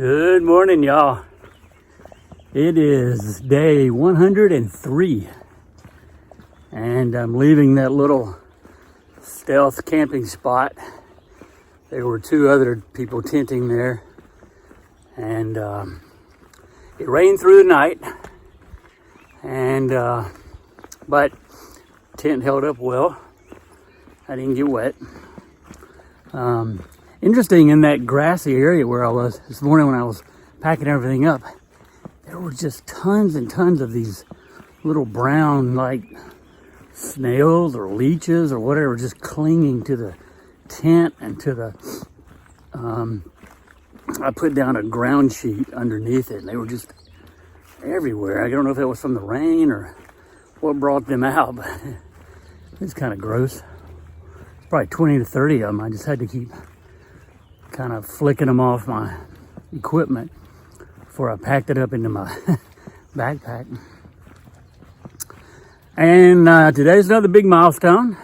Good morning, y'all. It is day 103, and I'm leaving that little stealth camping spot. There were two other people tenting there, and it rained through the night, and but tent held up well. I didn't get wet. Interesting, in that grassy area where I was this morning when I was packing everything up, there were just tons and tons of these little brown, like, snails or leeches or whatever, just clinging to the tent and to the, I put down a ground sheet underneath it, and they were just everywhere. I don't know if it was from the rain or what brought them out, but it's kind of gross. Probably 20 to 30 of them. I just had to keep kind of flicking them off my equipment before I packed it up into my backpack. And today's another big milestone.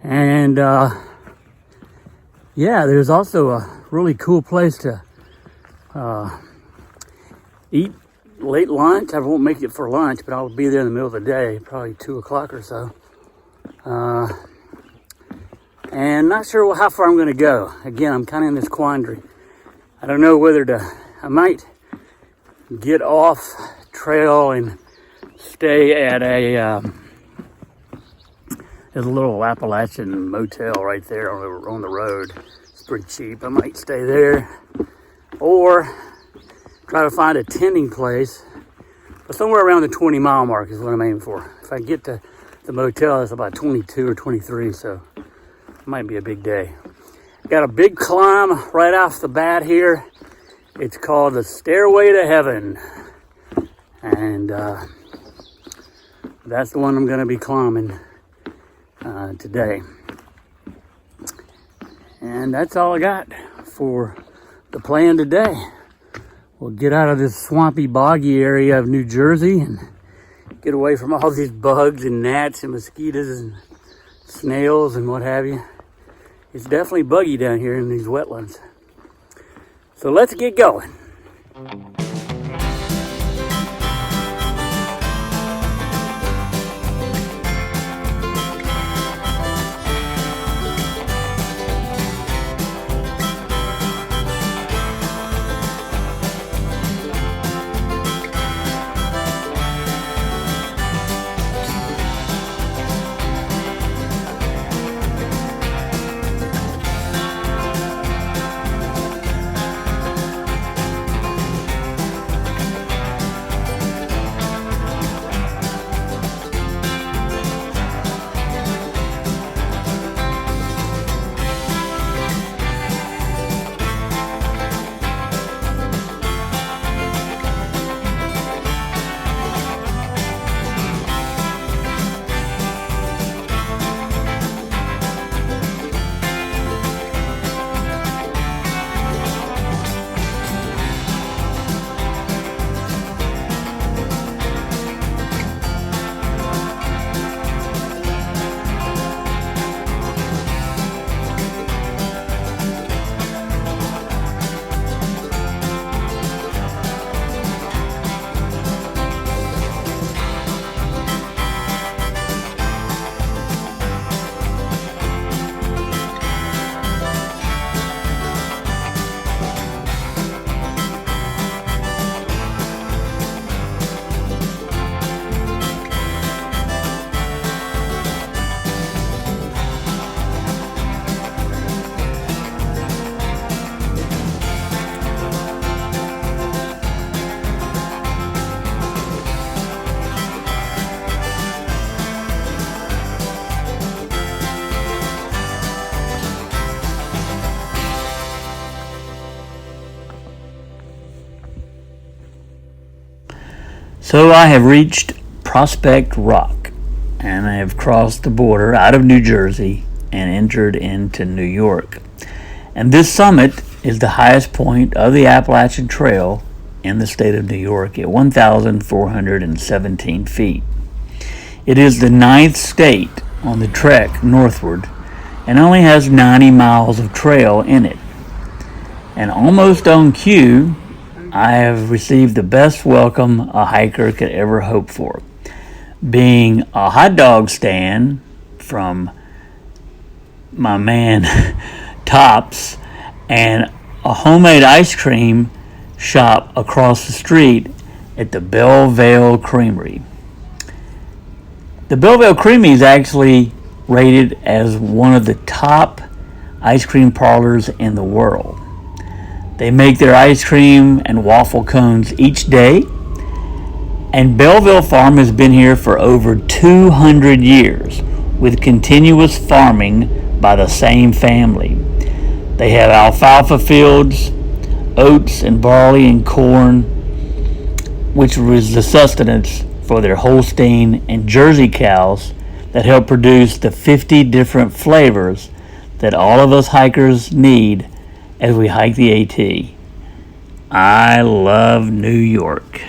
And yeah, there's also a really cool place to eat late lunch. I won't make it for lunch, but I'll be there in the middle of the day, probably 2 o'clock or so. And not sure how far I'm going to go. Again, I'm kind of in this quandary. I don't know whether I might get off trail and stay at there's a little Appalachian motel right there on the road. It's pretty cheap. I might stay there, or try to find a tending place. But somewhere around the 20-mile mark is what I'm aiming for. If I get to the motel, it's about 22 or 23, so it might be a big day. Got a big climb right off the bat here. It's called the Stairway to Heaven. And that's the one I'm going to be climbing today. And that's all I got for the plan today. We'll get out of this swampy, boggy area of New Jersey and get away from all these bugs and gnats and mosquitoes and snails and what have you. It's definitely buggy down here in these wetlands. So let's get going. So I have reached Prospect Rock, and I have crossed the border out of New Jersey and entered into New York. And this summit is the highest point of the Appalachian Trail in the state of New York at 1,417 feet. It is the 9th state on the trek northward and only has 90 miles of trail in it. And almost on cue, I have received the best welcome a hiker could ever hope for, being a hot dog stand from my man Tops and a homemade ice cream shop across the street at the Bellevale Creamery. The Bellevale Creamery is actually rated as one of the top ice cream parlors in the world. They make their ice cream and waffle cones each day, and Bellevale Farm has been here for over 200 years with continuous farming by the same family. They have alfalfa fields, oats and barley and corn, which was the sustenance for their Holstein and Jersey cows that help produce the 50 different flavors that all of us hikers need as we hike the AT. I love New York.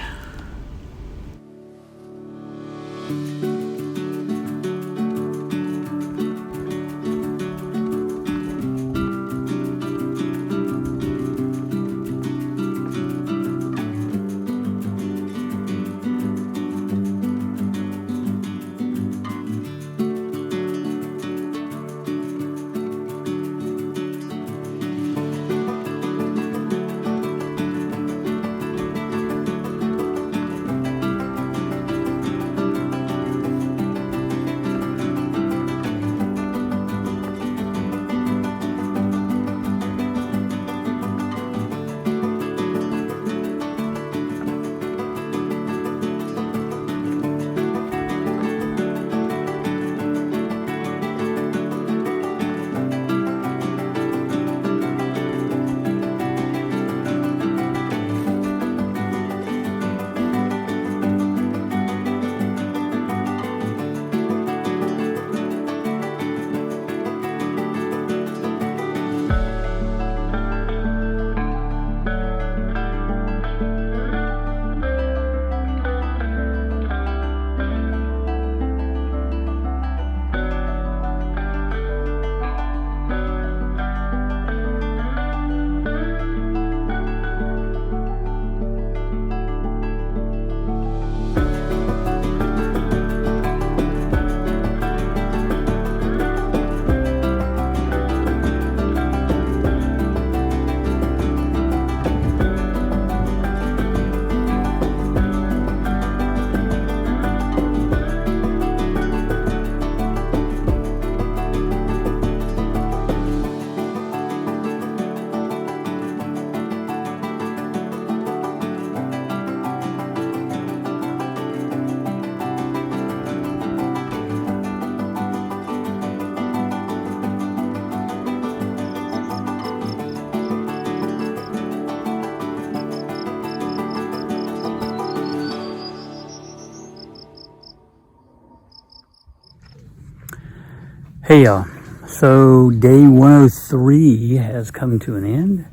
Hey y'all, so day 103 has come to an end,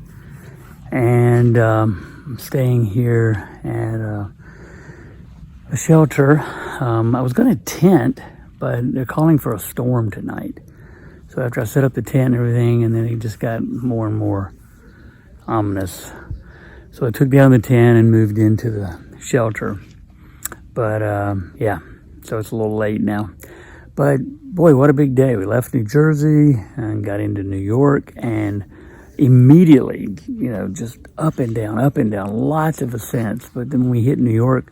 and I'm staying here at a shelter. I was going to tent, but they're calling for a storm tonight. So after I set up the tent and everything, and then it just got more and more ominous. So I took down the tent and moved into the shelter. But yeah, so it's a little late now. But boy, what a big day. We left New Jersey and got into New York, and immediately, just up and down, lots of ascents. But then when we hit New York,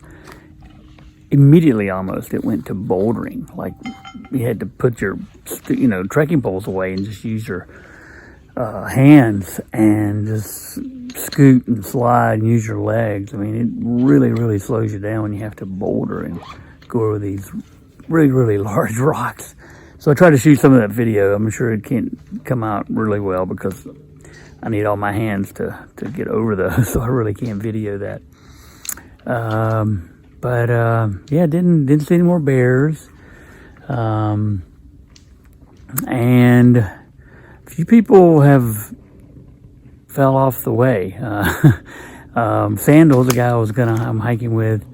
immediately almost it went to bouldering. Like you had to put your, trekking poles away and just use your hands and just scoot and slide and use your legs. I mean, it really, really slows you down when you have to boulder and go over these really, really large rocks. So I tried to shoot some of that video. I'm sure it can't come out really well because I need all my hands to get over those, so I really can't video that. But yeah, didn't see any more bears. And a few people have fell off the way. Sandals, the guy I'm hiking with,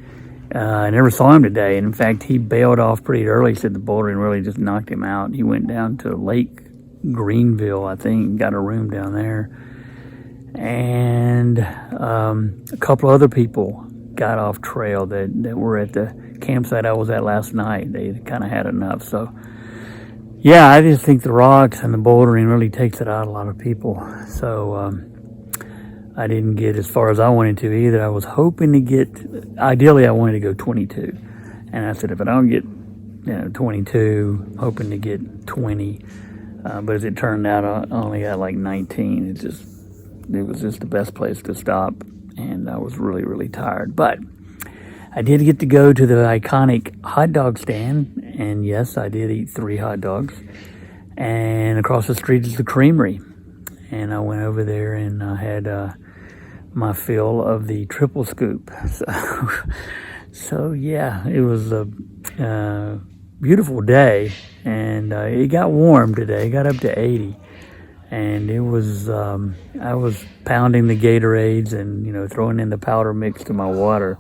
I never saw him today. And in fact, he bailed off pretty early. He said the bouldering really just knocked him out. He went down to Lake Greenville, I think, got a room down there. and a couple other people got off trail that were at the campsite I was at last night. They kind of had enough. So yeah, I just think the rocks and the bouldering really takes it out of a lot of people. So I didn't get as far as I wanted to either. I was hoping to get, ideally I wanted to go 22, and I said if I don't get 22, hoping to get 20, but as it turned out I only got like 19. It was just the best place to stop, and I was really, really tired. But I did get to go to the iconic hot dog stand, and yes, I did eat 3 hot dogs. And across the street is the creamery, and I went over there and I had my fill of the triple scoop. So yeah, it was a beautiful day, and it got warm today. It got up to 80. And it was, I was pounding the Gatorades and, throwing in the powder mix to my water.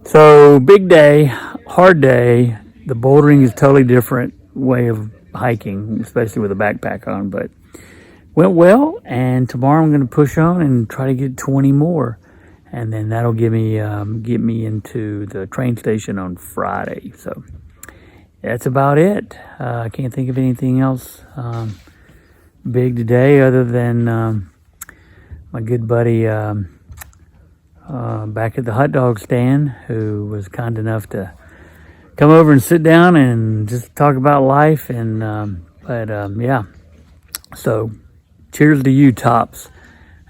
So big day, hard day. The bouldering is totally different way of hiking, especially with a backpack on, but went well. And tomorrow I'm going to push on and try to get 20 more. And then that'll get me into the train station on Friday. So that's about it. I can't think of anything else big today other than my good buddy back at the hot dog stand, who was kind enough to come over and sit down and just talk about life. And yeah, so cheers to you, Tops.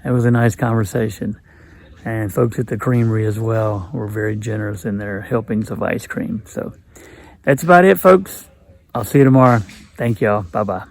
It was a nice conversation. And folks at the creamery as well were very generous in their helpings of ice cream. So that's about it, folks. I'll see you tomorrow. Thank y'all. Bye-bye.